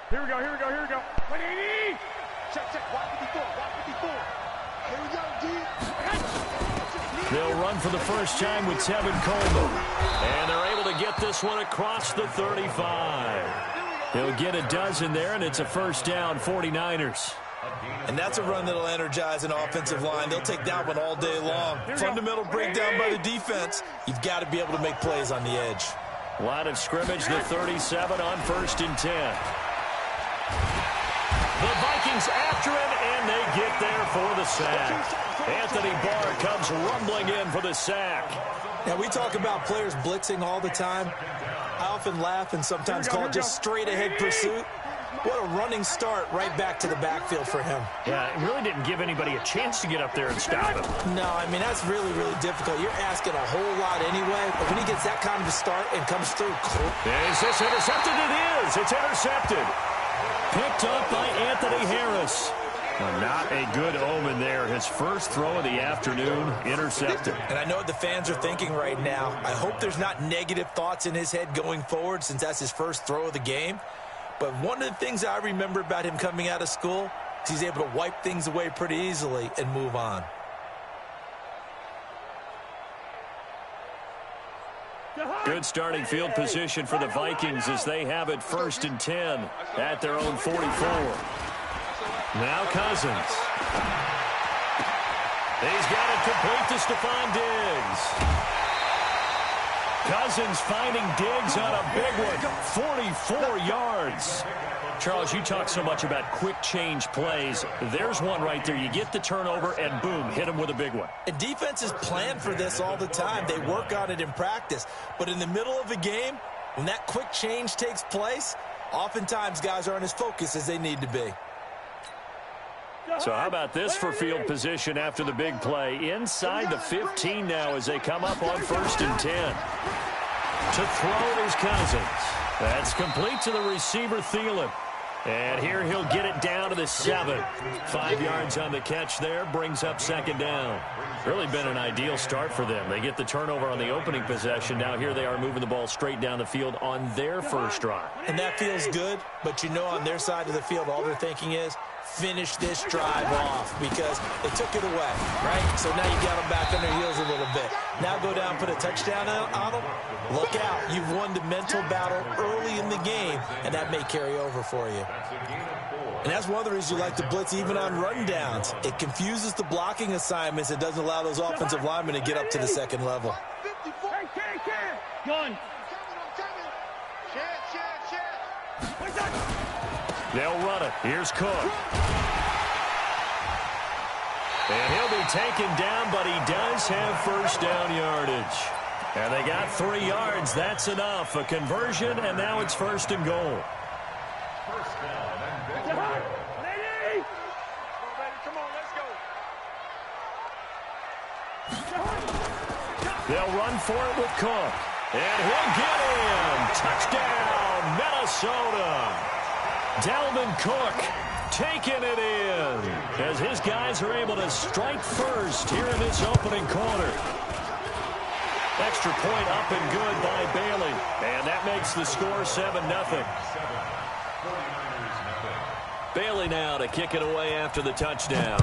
Here we go, here we go, here we go. 180! Check, check, watch 54, watch 54. Here we go, G. They'll run for the first time with Tevin Coleman. And they're able to get this one across the 35. He'll get a dozen there, and it's a first down, 49ers. And that's a run that'll energize an offensive line. They'll take that one all day long. Fundamental breakdown by the defense. You've got to be able to make plays on the edge. Line of scrimmage, the 37 on 1st and 10. The Vikings after him, and they get there for the sack. Anthony Barr comes rumbling in for the sack. Now, we talk about players blitzing all the time. I often laugh and sometimes call it just straight-ahead pursuit. What a running start right back to the backfield for him. Yeah, it really didn't give anybody a chance to get up there and stop him. No, I mean, that's really, really difficult. You're asking a whole lot anyway, but when he gets that kind of a start and comes through. Is this intercepted? It is. It's intercepted. Picked up by Anthony Harris. Well, not a good omen there. His first throw of the afternoon, intercepted. And I know what the fans are thinking right now. I hope there's not negative thoughts in his head going forward since that's his first throw of the game. But one of the things I remember about him coming out of school is he's able to wipe things away pretty easily and move on. Good starting field position for the Vikings as they have it 1st and 10 at their own 44. Now Cousins. He's got it complete to Stephon Diggs. Cousins finding Diggs on a big one, 44 yards. Charles, you talk so much about quick change plays. There's one right there. You get the turnover, and boom, hit him with a big one. And defenses plan for this all the time. They work on it in practice. But in the middle of a game, when that quick change takes place, oftentimes guys aren't as focused as they need to be. So how about this for field position after the big play? Inside the 15 now as they come up on 1st and 10. To throw is Cousins. That's complete to the receiver, Thielen. And here he'll get it down to the 7. 5 yards on the catch there, brings up 2nd down. Really been an ideal start for them. They get the turnover on the opening possession. Now here they are moving the ball straight down the field on their first drive. And that feels good, but you know on their side of the field all they're thinking is, finish this drive off because they took it away, right? So now you got them back on their heels a little bit. Now go down, put a touchdown on them. Look out. You've won the mental battle early in the game, and that may carry over for you. And that's one of the reasons you like to blitz even on rundowns. It confuses the blocking assignments. It doesn't allow those offensive linemen to get up to the second level. Gun. They'll run it. Here's Cook. And he'll be taken down, but he does have first down yardage. And they got 3 yards. That's enough. A conversion, and now it's 1st and goal. They'll run for it with Cook. And he'll get in. Touchdown, Minnesota. Dalvin Cook taking it in as his guys are able to strike first here in this opening quarter. Extra point up and good by Bailey. And that makes the score 7-0. Bailey now to kick it away after the touchdown.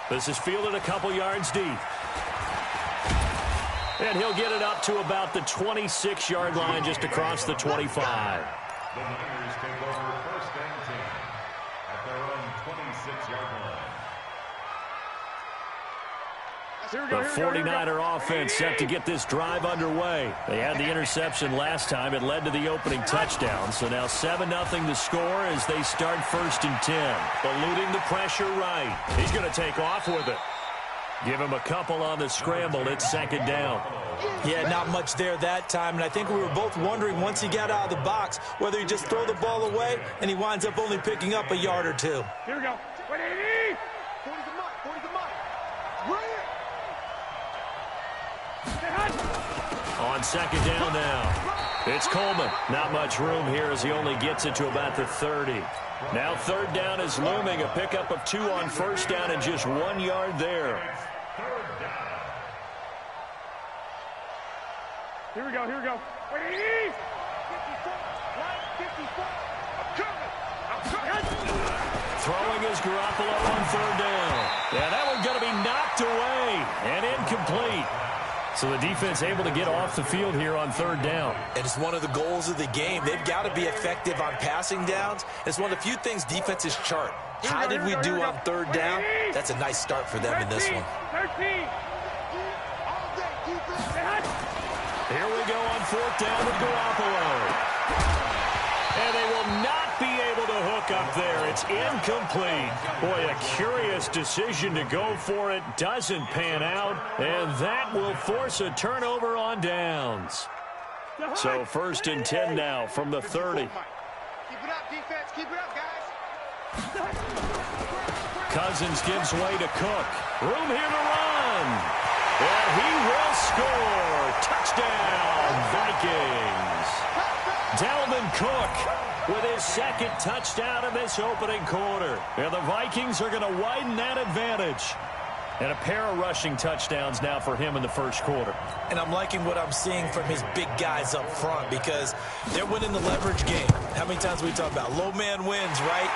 This is fielded a couple yards deep. And he'll get it up to about the 26-yard line just across the 25. The Niners take over 1st and 10 at their own 26-yard line. The 49er offense set to get this drive underway. They had the interception last time. It led to the opening touchdown. So now 7-0 the score as they start 1st and 10. Eluding the pressure right. He's going to take off with it. Give him a couple on the scramble. It's 2nd down. Yeah, not much there that time. And I think we were both wondering once he got out of the box whether he just throw the ball away and he winds up only picking up a yard or 2. Here we go. 180. 40 the mark. 40 the mark. On 2nd down now. It's Coleman. Not much room here as he only gets it to about the 30. Now 3rd down is looming. A pickup of 2 on 1st down and just 1 yard there. Here we go. Wait, 54. Line 54. I'm coming. Throwing is Garoppolo on third down. Yeah, that one's going to be knocked away and incomplete. So the defense able to get off the field here on third down. And it's one of the goals of the game. They've got to be effective on passing downs. It's one of the few things defenses chart. How did we do on third down? That's a nice start for them in this one. 13. Here we go on fourth down with Garoppolo. And they will not be able to hook up there. It's incomplete. Boy, a curious decision to go for it. Doesn't pan out. And that will force a turnover on downs. So 1st and 10 now from the 30. Keep it up, defense. Keep it up, guys. Cousins gives way to Cook. Room here to run. And he will score. Touchdown, Vikings. Dalvin Cook with his second touchdown in this opening quarter. And the Vikings are going to widen that advantage. And a pair of rushing touchdowns now for him in the first quarter. And I'm liking what I'm seeing from his big guys up front because they're winning the leverage game. How many times we talk about low man wins, right?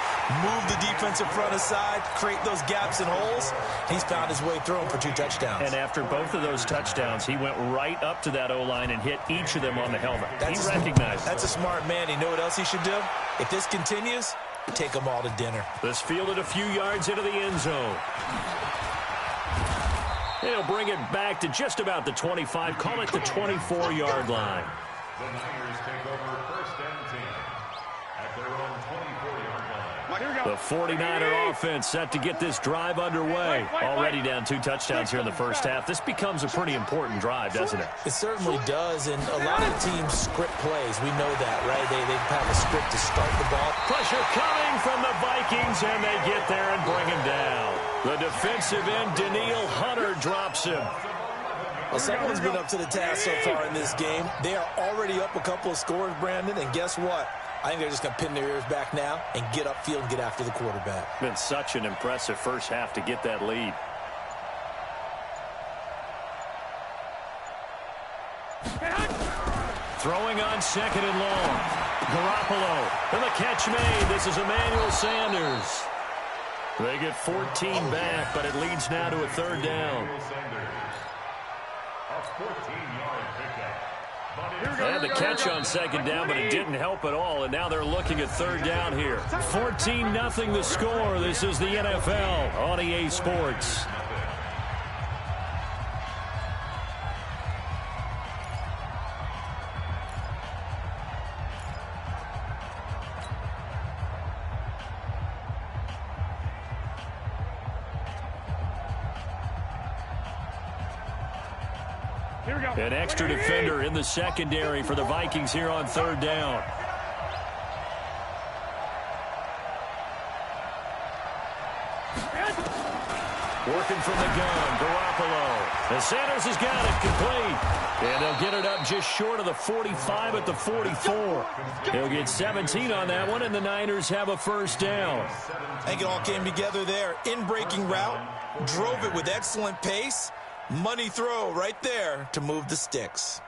Move the defensive front aside, create those gaps and holes. He's found his way through them for 2 touchdowns. And after both of those touchdowns, he went right up to that O-line and hit each of them on the helmet. He recognized that's a smart man. You know what else he should do? If this continues, take them all to dinner. This fielded a few yards into the end zone. They'll bring it back to just about the 25. Call it the 24-yard line. The Niners take over 1st and 10 at their own 24-yard line. The 49er offense set to get this drive underway. Already down 2 touchdowns here in the first half. This becomes a pretty important drive, doesn't it? It certainly does, and a lot of teams script plays. We know that, right? They have a script to start the ball. Pressure coming from the Vikings, and they get there and bring him down. The defensive end, Daniil Hunter, drops him. Well, someone's been up to the task so far in this game. They are already up a couple of scores, Brandon, and guess what? I think they're just going to pin their ears back now and get upfield and get after the quarterback. Been such an impressive first half to get that lead. Throwing on 2nd and long. Garoppolo, and the catch made. This is Emmanuel Sanders. They get 14 back, but it leads now to a 3rd down. A 14-yard pickup. They had the catch on 2nd down, but it didn't help at all, and now they're looking at 3rd down here. 14-0 the score. This is the NFL on EA Sports. An extra defender in the secondary for the Vikings here on 3rd down. Working from the gun, Garoppolo. And Sanders has got it complete. And they'll get it up just short of the 45 at the 44. They'll get 17 on that one, and the Niners have a 1st down. I think it all came together there. In-breaking route, drove it with excellent pace. Money throw right there to move the sticks.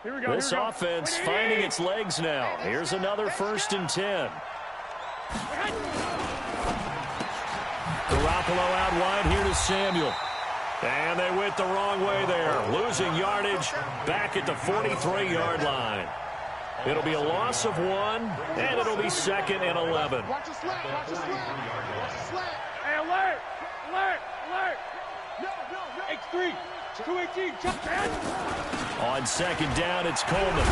This offense finding its legs now. Here's another 1st and 10. Garoppolo out wide here to Samuel. And they went the wrong way there. Losing yardage back at the 43-yard line. It'll be a loss of 1, and it'll be 2nd and 11. Watch the slant. Watch the slant. Watch the slant. Hey, alert. Alert. Alert. No. X3. 218. Jump man. On 2nd down, it's Coleman.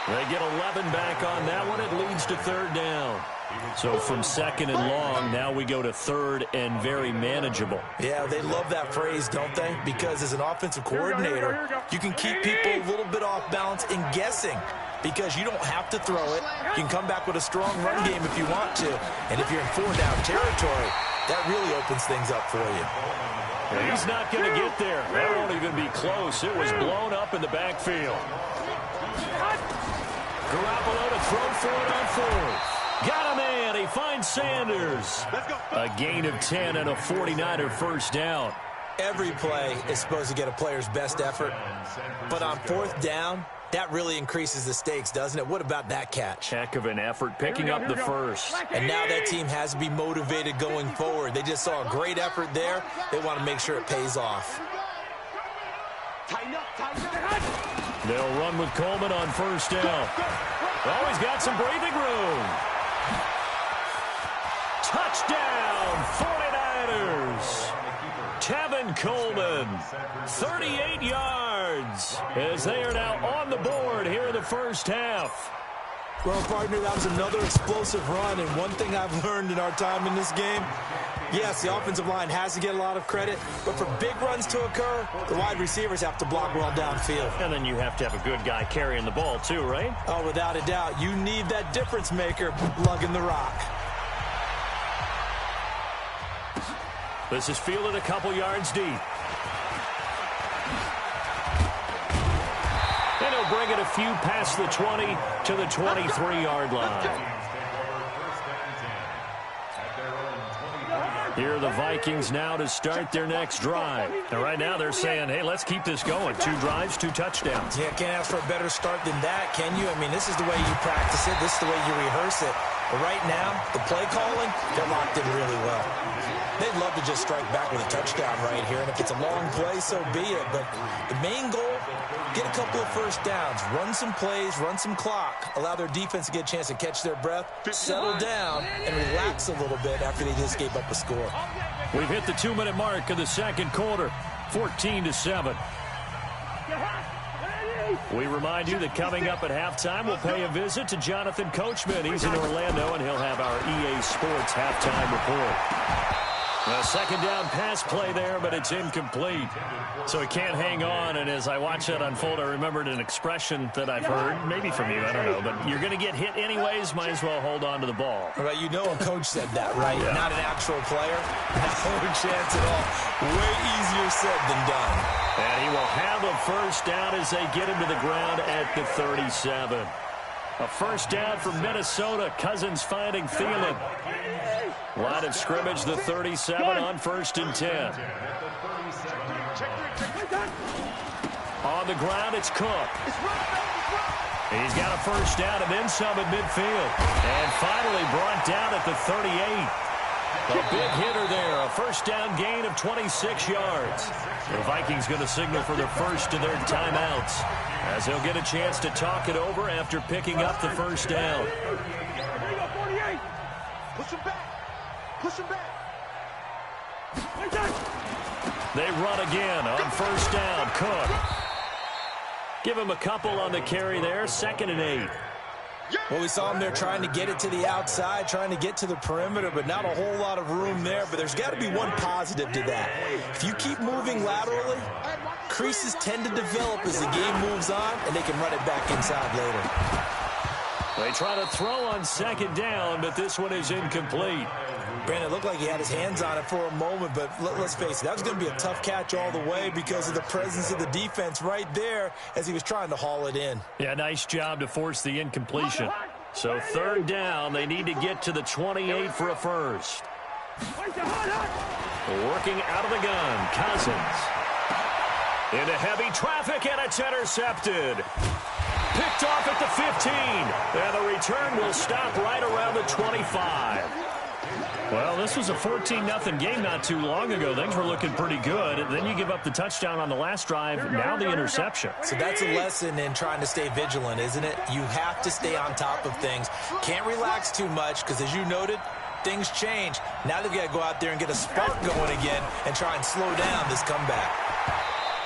They get 11 back on that one. It leads to 3rd down. So from 2nd and long, now we go to 3rd and very manageable. Yeah, they love that phrase, don't they? Because as an offensive coordinator, you can keep people a little bit off balance and guessing because you don't have to throw it. You can come back with a strong run game if you want to. And if you're in 4-down territory, that really opens things up for you. He's not going to get there. That won't even be close. It was blown up in the backfield. Garoppolo to throw for it on 4th. Got a man. He finds Sanders. A gain of 10 and a 49er first down. Every play is supposed to get a player's best effort, but on fourth down, that really increases the stakes, doesn't it? What about that catch? Heck of an effort picking up the first. And now that team has to be motivated going forward. They just saw a great effort there. They want to make sure it pays off. They'll run with Coleman on first down. Oh, he's got some breathing room. Touchdown, 49ers. Tevin Coleman, 38 yards, as they are now on the board here in the first half. Well, partner, that was another explosive run, and one thing I've learned in our time in this game, yes, the offensive line has to get a lot of credit, but for big runs to occur, the wide receivers have to block well downfield. And then you have to have a good guy carrying the ball too, right? Oh, without a doubt. You need that difference maker lugging the rock. This is fielded a couple yards deep. And he'll bring it a few past the 20 to the 23-yard line. Here are the Vikings now to start their next drive. And right now they're saying, hey, let's keep this going. 2 drives, 2 touchdowns. Yeah, can't ask for a better start than that, can you? I mean, this is the way you practice it. This is the way you rehearse it. But right now, the play calling, they're locked in really well. They'd love to just strike back with a touchdown right here. And if it's a long play, so be it. But the main goal, get a couple of first downs, run some plays, run some clock, allow their defense to get a chance to catch their breath, settle down, and relax a little bit after they just gave up a score. We've hit the 2-minute mark of the second quarter, 14-7. We remind you that coming up at halftime, we'll pay a visit to Jonathan Coachman. He's in Orlando, and he'll have our EA Sports halftime report. A second down pass play there, but it's incomplete. So he can't hang on, and as I watch that unfold, I remembered an expression that I've heard, maybe from you, I don't know, but you're going to get hit anyways, might as well hold on to the ball. Right, you know a coach said that, right? Yeah. Not an actual player. No chance at all. Way easier said than done. And he will have a first down as they get him to the ground at the 37. A first down for Minnesota. Cousins finding Thielen. Line of scrimmage, the 37 on 1st and 10. On the ground, it's Cook. He's got a first down and then some at midfield. And finally brought down at the 38. A big hitter there, a first down gain of 26 yards. The Vikings going to signal for their first of their timeouts as they'll get a chance to talk it over after picking up the first down. Push him back. Push him back. They run again on first down. Cook. Give him a couple on the carry there. 2nd and 8. Well, we saw him there trying to get it to the outside, trying to get to the perimeter, but not a whole lot of room there. But there's got to be one positive to that. If you keep moving laterally, creases tend to develop as the game moves on, and they can run it back inside later. They try to throw on 2nd down, but this one is incomplete. Brandon, it looked like he had his hands on it for a moment, but let's face it, that was going to be a tough catch all the way because of the presence of the defense right there as he was trying to haul it in. Yeah, nice job to force the incompletion. So 3rd down, they need to get to the 28 for a first. Working out of the gun, Cousins. Into heavy traffic, and it's intercepted. Picked off at the 15, and the return will stop right around the 25. Well, this was a 14-0 game not too long ago. Things were looking pretty good. Then you give up the touchdown on the last drive, now the interception. So that's a lesson in trying to stay vigilant, isn't it? You have to stay on top of things. Can't relax too much because, as you noted, things change. Now they've got to go out there and get a spark going again and try and slow down this comeback.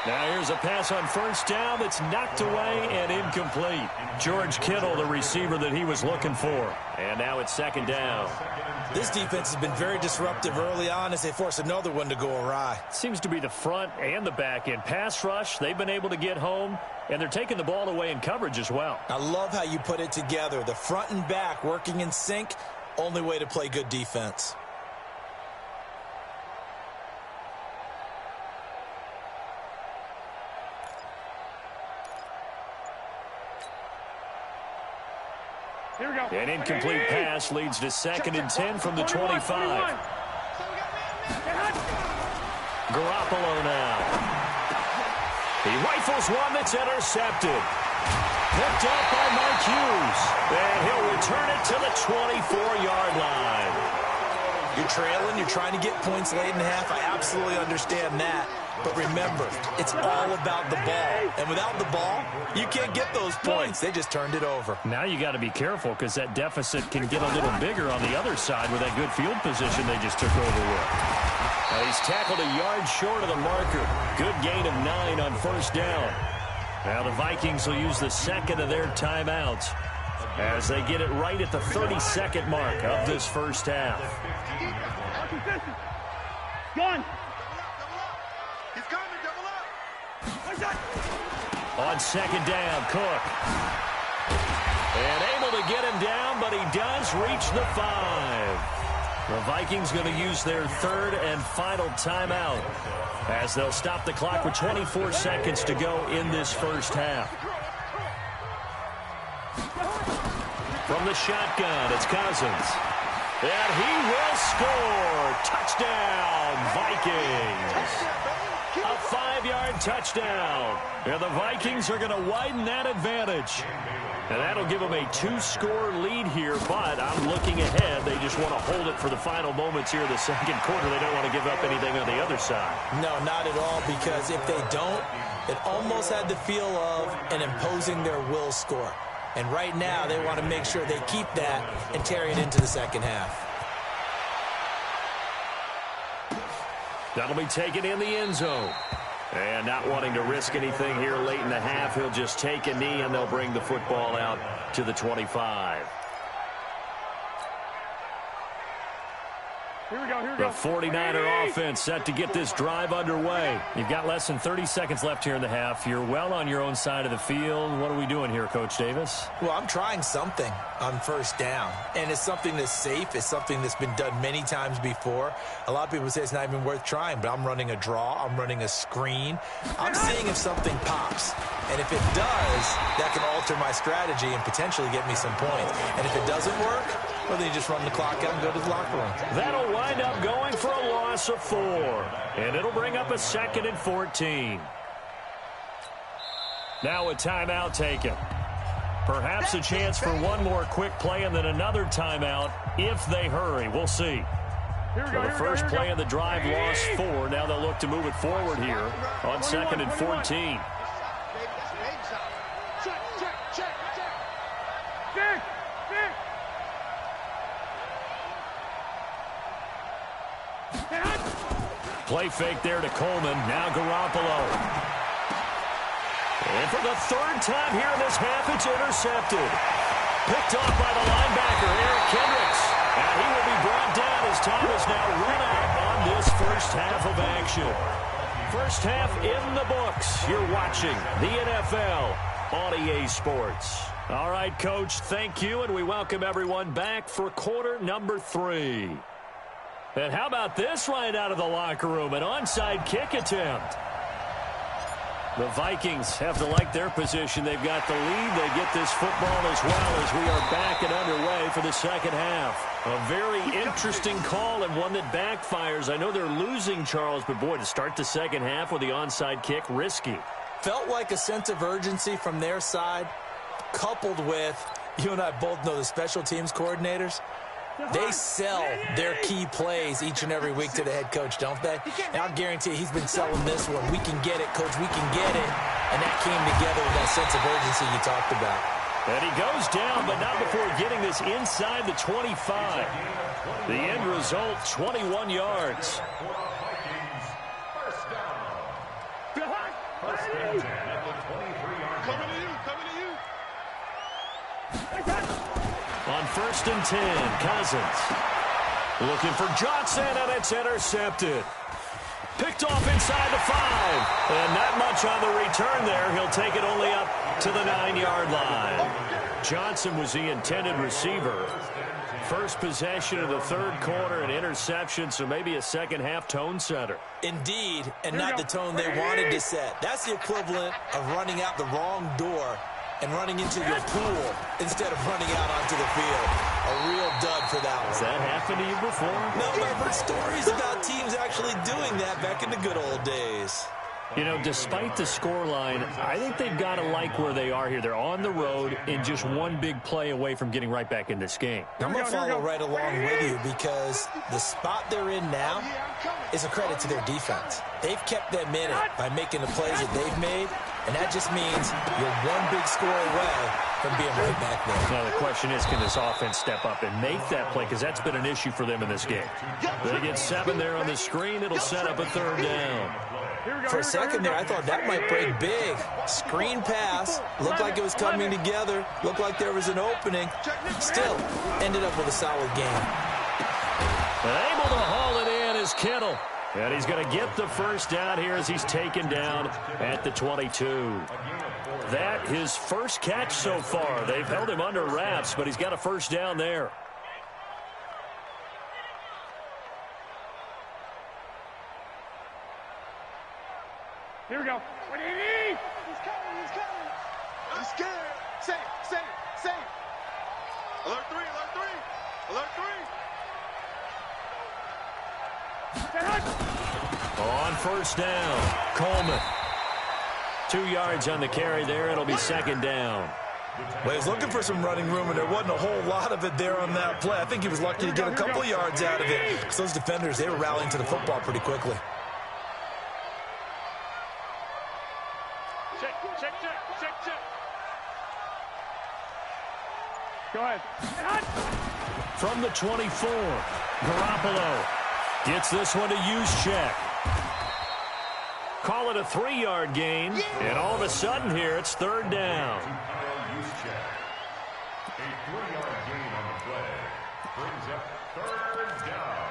Now here's a pass on first down that's knocked away and incomplete. George Kittle, the receiver that he was looking for. And now it's 2nd down. This defense has been very disruptive early on as they force another one to go awry. Seems to be the front and the back end. Pass rush, they've been able to get home, and they're taking the ball away in coverage as well. I love how you put it together. The front and back working in sync, only way to play good defense. Here we go. An incomplete pass leads to 2nd and 10 from the 25. Garoppolo now. He rifles one that's intercepted. Picked up by Mike Hughes. And he'll return it to the 24-yard line. You're trailing. You're trying to get points late in the half. I absolutely understand that. But remember, it's all about the ball. And without the ball, you can't get those points. They just turned it over. Now you got to be careful because that deficit can get a little bigger on the other side with that good field position they just took over with. He's tackled a yard short of the marker. Good gain of 9 on 1st down. Now the Vikings will use the 2nd of their timeouts as they get it right at the 32nd mark of this 1st half. Gone. On 2nd down, Cook. And able to get him down, but he does reach the 5. The Vikings going to use their 3rd and final timeout as they'll stop the clock with 24 seconds to go in this 1st half. From the shotgun, it's Cousins. And he will score. Touchdown, Vikings. A 5-yard touchdown. And the Vikings are going to widen that advantage. And that'll give them a 2-score lead here, but I'm looking ahead. They just want to hold it for the final moments here in the 2nd quarter. They don't want to give up anything on the other side. No, not at all, because if they don't, it almost had the feel of an imposing their will score. And right now, they want to make sure they keep that and carry it into the 2nd half. That'll be taken in the end zone. And not wanting to risk anything here late in the half, he'll just take a knee, and they'll bring the football out to the 25. Here we go, The 49er offense set to get this drive underway. You've got less than 30 seconds left here in the half. You're well on your own side of the field. What are we doing here, Coach Davis? Well, I'm trying something on 1st down, and it's something that's safe. It's something that's been done many times before. A lot of people say it's not even worth trying, but I'm running a draw. I'm running a screen. I'm seeing if something pops, and if it does, that can alter my strategy and potentially get me some points. And if it doesn't work, well, then you just run the clock out and go to the locker room. That'll wind up going for a loss of 4. And it'll bring up a 2nd and 14. Now a timeout taken. Perhaps a chance for one more quick play and then another timeout if they hurry. We'll see. So the first play of the drive lost 4. Now they'll look to move it forward here on 2nd and 14. Play fake there to Coleman. Now Garoppolo. And for the 3rd time here in this half, it's intercepted. Picked off by the linebacker, Eric Kendricks. And he will be brought down as time is now run out on this 1st half of action. 1st half in the books. You're watching the NFL on EA Sports. All right, Coach, thank you, and we welcome everyone back for quarter number 3. And how about this right out of the locker room? An onside kick attempt. The Vikings have to like their position. They've got the lead. They get this football as well as we are back and underway for the 2nd half. A very interesting call and one that backfires. I know they're losing, Charles, but boy, to start the 2nd half with the onside kick, risky. Felt like a sense of urgency from their side, coupled with, you and I both know the special teams coordinators. They sell their key plays each and every week to the head coach, don't they? And I'll guarantee you he's been selling this one. We can get it, coach. We can get it. And that came together with that sense of urgency you talked about. And he goes down, but not before getting this inside the 25. The end result, 21 yards. On 1st and 10, Cousins. Looking for Johnson, and it's intercepted. Picked off inside the 5. And not much on the return there. He'll take it only up to the 9-yard line. Johnson was the intended receiver. First possession of the 3rd quarter, an interception, so maybe a 2nd half tone setter. Indeed, and not the tone they wanted to set. That's the equivalent of running out the wrong door and running into your pool instead of running out onto the field. A real dud for that one. Has that happened to you before? No, but I've heard stories about teams actually doing that back in the good old days. You know, despite the scoreline, I think they've got to like where they are here. They're on the road and just one big play away from getting right back in this game. I'm going to follow right along with you because the spot they're in now is a credit to their defense. They've kept them in it by making the plays that they've made, and that just means you're one big score away from being right back there. Now, the question is, can this offense step up and make that play? Because that's been an issue for them in this game. They get 7 there on the screen. It'll set up a 3rd down. For a second there, I thought that might break big. Screen pass. Looked like it was coming together. Looked like there was an opening. Still, ended up with a solid game. Able to haul it in is Kittle. And he's going to get the first down here as he's taken down at the 22. That his first catch so far. They've held him under wraps, but he's got a first down there. Here we go. What do you need? He's coming. I'm scared. Say it. Alert 3. On first down, Coleman. 2 yards on the carry there. It'll be 2nd down. Well, he was looking for some running room, and there wasn't a whole lot of it there on that play. I think he was lucky to get a couple of yards out of it because those defenders, they were rallying to the football pretty quickly. Check. Go ahead. From the 24, Garoppolo gets this one to Juszczyk. Call it a 3-yard gain, and all of a sudden here it's 3rd down. A 3-yard gain on the play brings up 3rd down.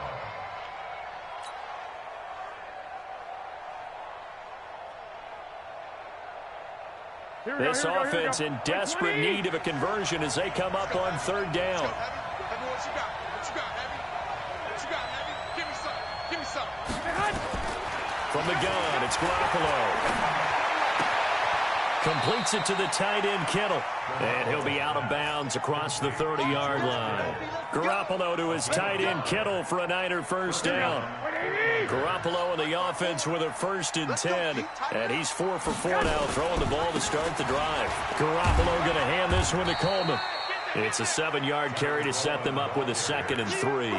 This offense in desperate need of a conversion as they come up on 3rd down. Heavy, what you got, Heavy? Give me some. From the gun, it's Garoppolo. Completes it to the tight end, Kittle. And he'll be out of bounds across the 30-yard line. Garoppolo to his tight end, Kittle, for a Niner first down. Garoppolo in the offense with a 1st and 10. And he's 4 for 4 now, throwing the ball to start the drive. Garoppolo going to hand this one to Coleman. It's a 7-yard carry to set them up with a 2nd and 3.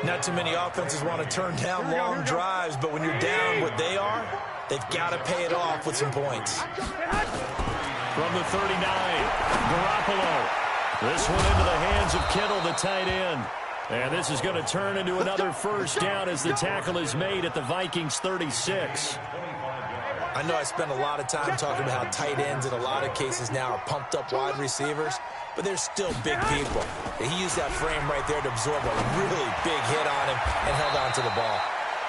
Not too many offenses want to turn down long drives, but when you're down what they are, they've got to pay it off with some points. From the 39, Garoppolo. This one into the hands of Kittle, the tight end. And this is going to turn into another first down as the tackle is made at the Vikings 36. I know I spend a lot of time talking about how tight ends in a lot of cases now are pumped up wide receivers, but they're still big people. He used that frame right there to absorb a really big hit on him and held on to the ball.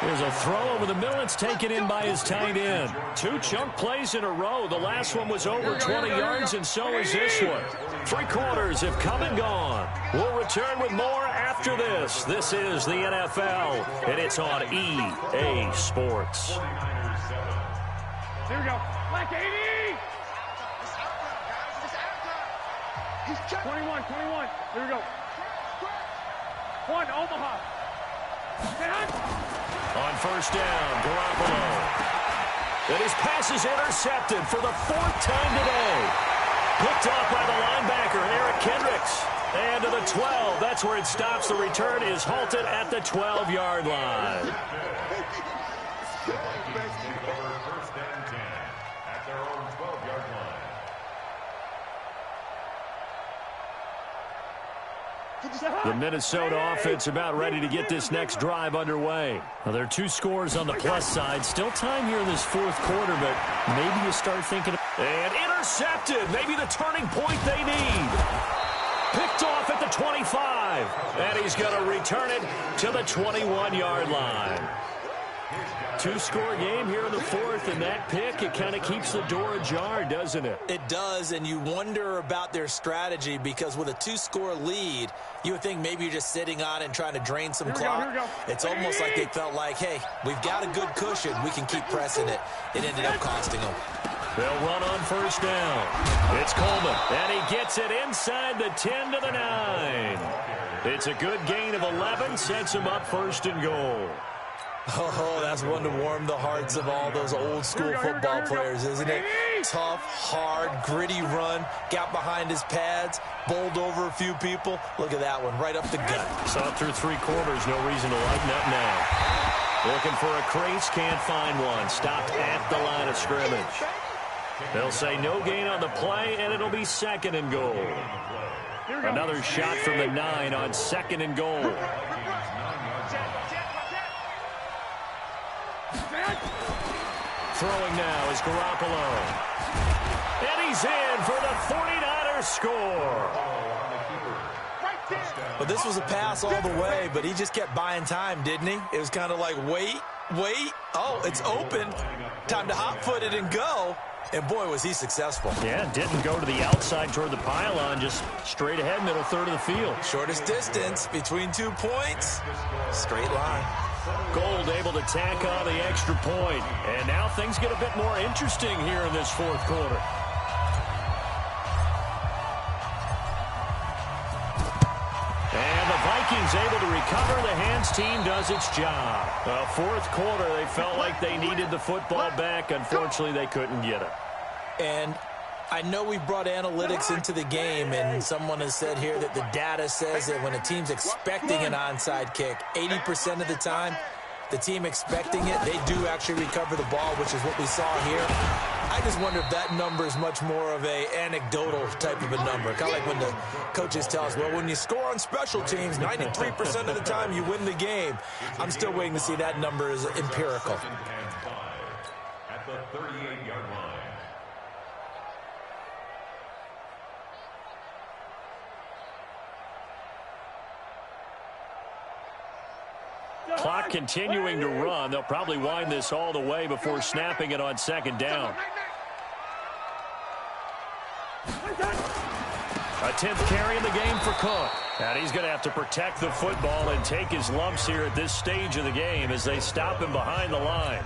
There's a throw over the middle. It's taken in by his tight end. 2 chunk plays in a row. The last one was over 20 yards, and so is this one. 3 quarters have come and gone. We'll return with more after this. This is the NFL, and it's on EA Sports. Here we go. Black 80. 21. Here we go. 1, Omaha. On first down, Garoppolo. And his pass is intercepted for the 4th time today. Picked off by the linebacker, Eric Kendricks. And to the 12. That's where it stops. The return is halted at the 12-yard line. The Minnesota offense about ready to get this next drive underway. Now, there are 2 scores on the plus side. Still time here in this 4th quarter, but maybe you start thinking. And intercepted. Maybe the turning point they need. Picked off at the 25. And he's going to return it to the 21-yard line. 2-score game here in the 4th, and that pick, it kind of keeps the door ajar, doesn't it? It does, and you wonder about their strategy because with a 2-score lead, you would think maybe you're just sitting on it and trying to drain some clock. It's almost like they felt like, hey, we've got a good cushion. We can keep pressing it. It ended up costing them. They'll run on first down. It's Coleman, and he gets it inside the 10 to the 9. It's a good gain of 11, sets him up first and goal. Oh, that's one to warm the hearts of all those old-school football players, isn't it? Tough, hard, gritty run, got behind his pads, bowled over a few people. Look at that one, right up the gut. Saw it through 3 quarters, no reason to lighten up now. Looking for a crease, can't find one. Stopped at the line of scrimmage. They'll say no gain on the play, and it'll be second and goal. Another shot from the 9 on second and goal. Throwing now is Garoppolo. And he's in for the 49ers score. Well, this was a pass all the way, but he just kept buying time, didn't he? It was kind of like, wait. Oh, it's open. Time to hot-foot it and go. And, boy, was he successful. Yeah, didn't go to the outside toward the pylon, just straight ahead, middle third of the field. Shortest distance between 2 points. Straight line. Gold able to tack on the extra point. And now things get a bit more interesting here in this fourth quarter. And the Vikings able to recover. The hands team does its job. Well, fourth quarter, they felt like they needed the football back. Unfortunately, they couldn't get it. And I know we brought analytics into the game, and someone has said here that the data says that when a team's expecting an onside kick, 80% of the time, the team expecting it, they do actually recover the ball, which is what we saw here. I just wonder if that number is much more of a anecdotal type of a number. Kind of like when the coaches tell us, well, when you score on special teams, 93% of the time you win the game. I'm still waiting to see that number is empirical. At the 38-yard line. Clock continuing to run. They'll probably wind this all the way before snapping it on second down. A 10th carry in the game for Cook. And he's going to have to protect the football and take his lumps here at this stage of the game as they stop him behind the line.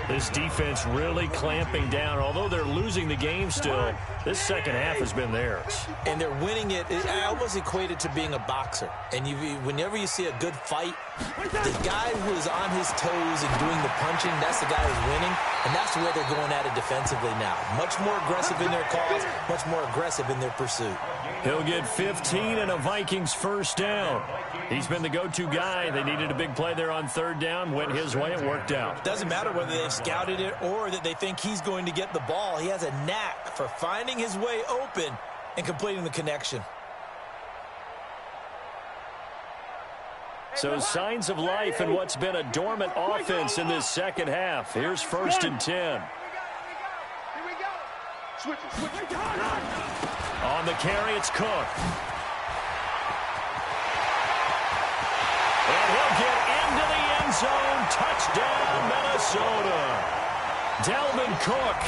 This defense really clamping down. Although they're losing the game still, this second half has been theirs. And they're winning it. I almost equate it to being a boxer. And whenever you see a good fight, the guy who is on his toes and doing the punching, that's the guy who's winning. And that's the way they're going at it defensively now. Much more aggressive in their calls, much more aggressive in their pursuit. He'll get 15 and a Vikings first down. He's been the go-to guy. They needed a big play there on third down. Went his way. It worked out. Doesn't matter whether they've scouted it or that they think he's going to get the ball. He has a knack for finding his way open and completing the connection. So signs of life in what's been a dormant offense in this second half. Here's first and 10. Here we go. Switch it. On the carry, it's Cook. And he'll get into the end zone. Touchdown, Minnesota. Dalvin Cook,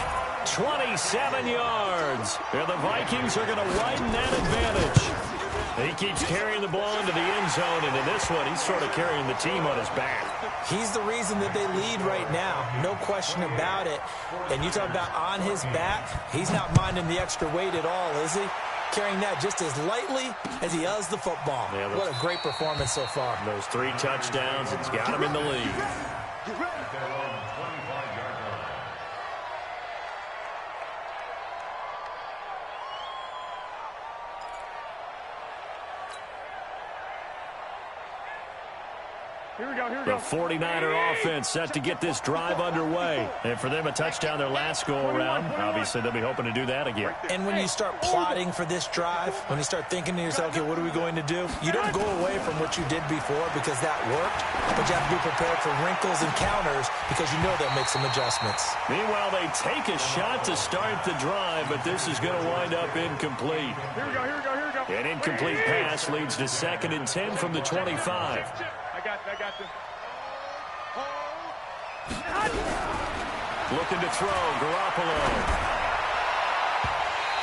27 yards. And the Vikings are going to widen that advantage. He keeps carrying the ball into the end zone, and in this one, he's sort of carrying the team on his back. He's the reason that they lead right now, no question about it. And you talk about on his back, he's not minding the extra weight at all, is he? Carrying that just as lightly as he does the football. Yeah, what a great performance so far. Those 3 touchdowns, it's got him in the lead. The 49er offense set to get this drive underway. And for them, a touchdown their last go-around. Obviously, they'll be hoping to do that again. And when you start plotting for this drive, when you start thinking to yourself, okay, what are we going to do? You don't go away from what you did before because that worked, but you have to be prepared for wrinkles and counters because you know they'll make some adjustments. Meanwhile, they take a shot to start the drive, but this is going to wind up incomplete. Here we go. An incomplete pass leads to second and 10 from the 25. I got this. Looking to throw, Garoppolo.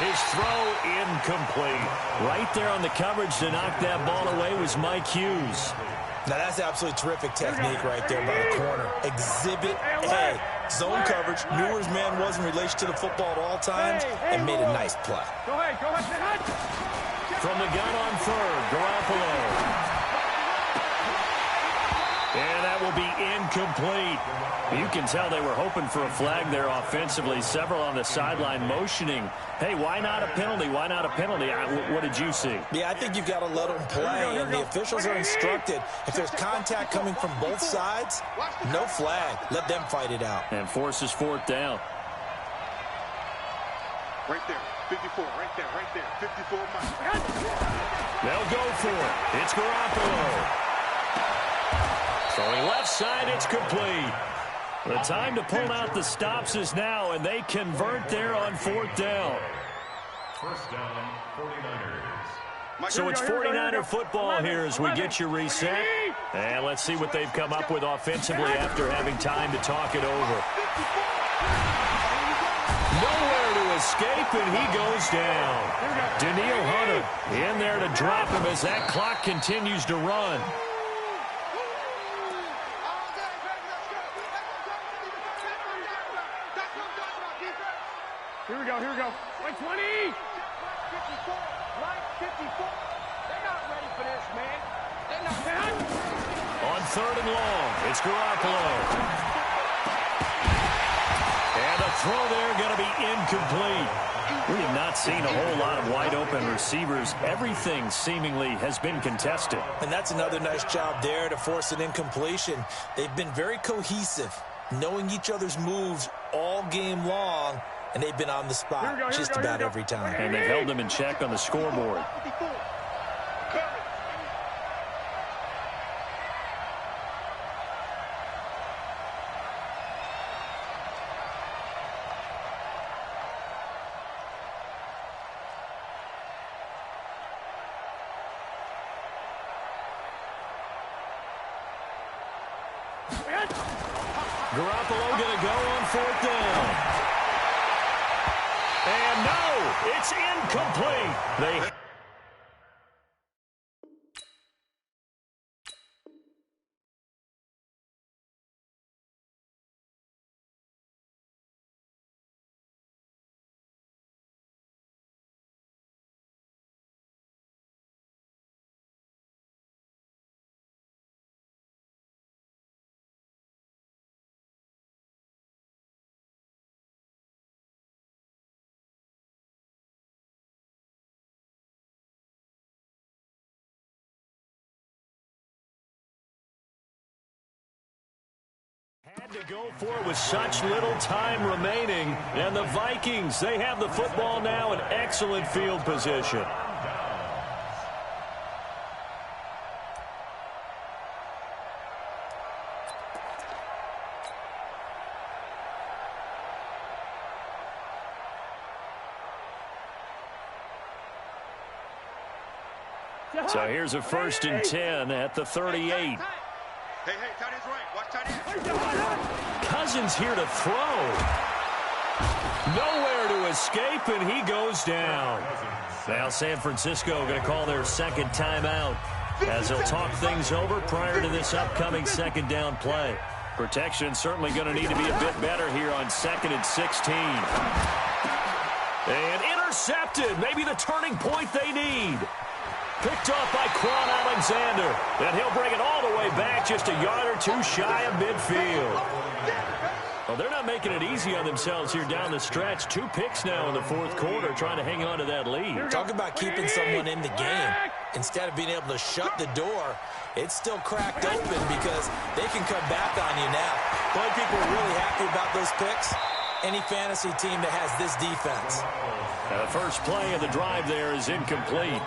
His throw incomplete. Right there on the coverage to knock that ball away was Mike Hughes. Now, that's absolutely terrific technique right there by the corner. Exhibit A. Zone coverage, knew where his man was in relation to the football at all times, and made a nice play. Go ahead. From the gun on third, Garoppolo. And that will be incomplete. You can tell they were hoping for a flag there offensively. Several on the sideline motioning, hey, why not a penalty? Why not a penalty? What did you see? Yeah, I think you've got to let them play, and the officials are instructed. If there's contact coming from both sides, no flag. Let them fight it out. And forces fourth down. Right there, 54, right there, 54 miles. They'll go for it. It's Garoppolo. Throwing left side, it's complete. The time to pull out the stops is now, and they convert there on fourth down. First down, 49ers. So it's 49er football here as we get you reset. And let's see what they've come up with offensively after having time to talk it over. Nowhere to escape, and he goes down. Daniil Hunter in there to drop him as that clock continues to run. Here we go. Right 20. Right 54. They're not ready for this, man. They're not. On third and long, it's Garoppolo. And the throw there going to be incomplete. We have not seen a whole lot of wide-open receivers. Everything seemingly has been contested. And that's another nice job there to force an incompletion. They've been very cohesive, knowing each other's moves all game long, and they've been on the spot just about every time. And they've held them in check on the scoreboard. Garoppolo going to go on fourth down. And no, it's incomplete. Had to go for it with such little time remaining. And the Vikings, they have the football now in excellent field position. So here's a 1st and 10 at the 38. Hey, tight end's right. Watch tight end. Cousins here to throw. Nowhere to escape, and he goes down. Now San Francisco going to call their second timeout as they'll talk things over prior to this upcoming second down play. Protection certainly going to need to be a bit better here on 2nd and 16. And intercepted. Maybe the turning point they need. Picked off by Quan Alexander. And he'll bring it all the way back just a yard or two shy of midfield. Well, they're not making it easy on themselves here down the stretch. 2 picks now in the 4th quarter trying to hang on to that lead. Talk about keeping someone in the game. Instead of being able to shut the door, it's still cracked open because they can come back on you now. The only people are really happy about those picks, any fantasy team that has this defense. Now the first play of the drive there is incomplete.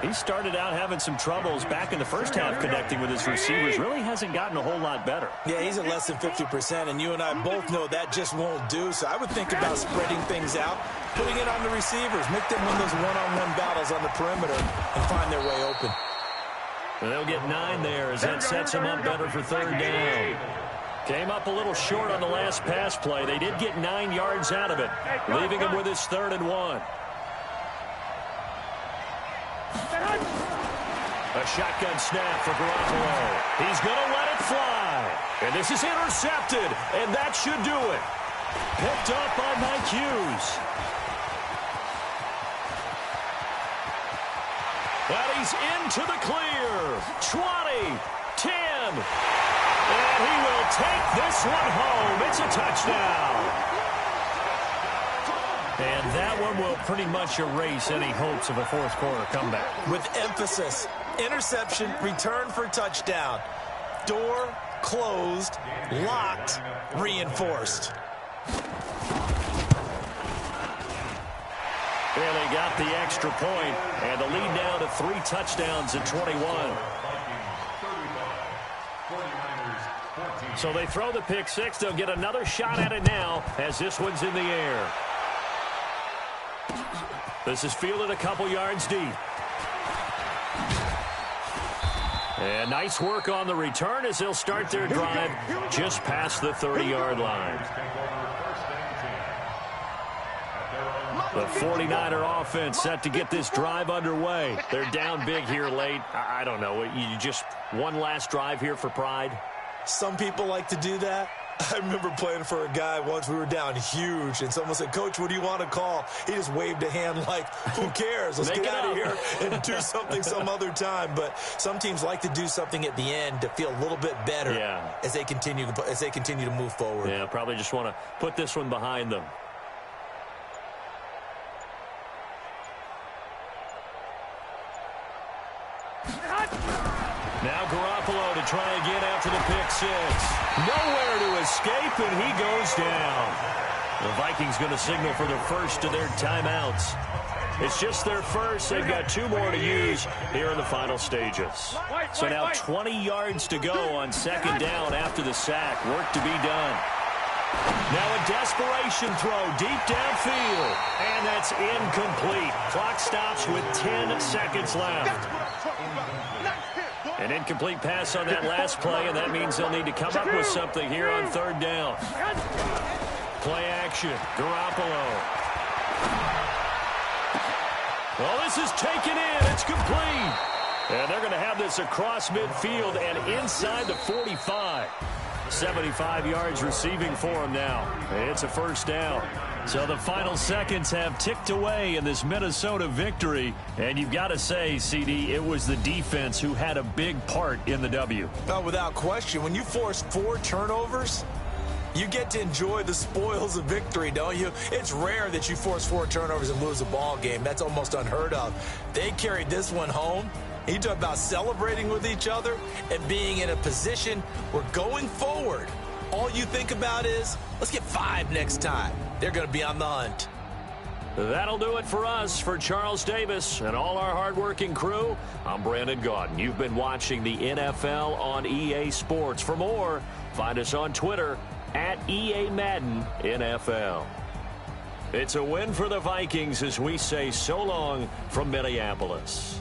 He started out having some troubles back in the first half connecting with his receivers. Really hasn't gotten a whole lot better. Yeah, he's at less than 50%, and you and I both know that just won't do. So I would think about spreading things out, putting it on the receivers, make them win those one-on-one battles on the perimeter and find their way open. And they'll get 9 there as that sets them up better for 3rd down. Came up a little short on the last pass play. They did get 9 yards out of it, leaving him with his 3rd and 1. A shotgun snap for Garoppolo. He's going to let it fly. And this is intercepted, and that should do it. Picked up by Mike Hughes. And he's into the clear. 20, 10. And he will take this one home. It's a touchdown. And that one will pretty much erase any hopes of a fourth quarter comeback. With emphasis, interception, return for touchdown. Door closed, locked, reinforced. Well, they got the extra point, and the lead now to 3 touchdowns at 21. So they throw the pick six. They'll get another shot at it now as this one's in the air. This is fielded a couple yards deep. And nice work on the return as they'll start their drive just past the 30-yard line. The 49er offense set to get this drive underway. They're down big here late. I don't know. You just one last drive here for pride? Some people like to do that. I remember playing for a guy once. We were down huge, and someone said, "Coach, what do you want to call?" He just waved a hand like, who cares? Let's get out of here and do something some other time. But some teams like to do something at the end to feel a little bit better as they continue to move forward. Yeah, probably just want to put this one behind them. Now Garoppolo to try again after the pick six. Nowhere to escape, and he goes down. The Vikings going to signal for the first of their timeouts. It's just their first. They've got 2 more to use here in the final stages. So now 20 yards to go on second down after the sack. Work to be done. Now a desperation throw deep downfield. And that's incomplete. Clock stops with 10 seconds left. An incomplete pass on that last play, and that means they'll need to come up with something here on third down. Play action. Garoppolo. Well, this is taken in. It's complete. And they're going to have this across midfield and inside the 45. 75 yards receiving for him now. It's a first down. So the final seconds have ticked away in this Minnesota victory. And you've got to say, CD, it was the defense who had a big part in the W. Oh, without question. When you force 4 turnovers, you get to enjoy the spoils of victory, don't you? It's rare that you force 4 turnovers and lose a ball game. That's almost unheard of. They carried this one home. You talk about celebrating with each other and being in a position where going forward, all you think about is, let's get 5 next time. They're going to be on the hunt. That'll do it for us. For Charles Davis and all our hardworking crew, I'm Brandon Gaudin. You've been watching the NFL on EA Sports. For more, find us on Twitter at EA Madden NFL. It's a win for the Vikings as we say so long from Minneapolis.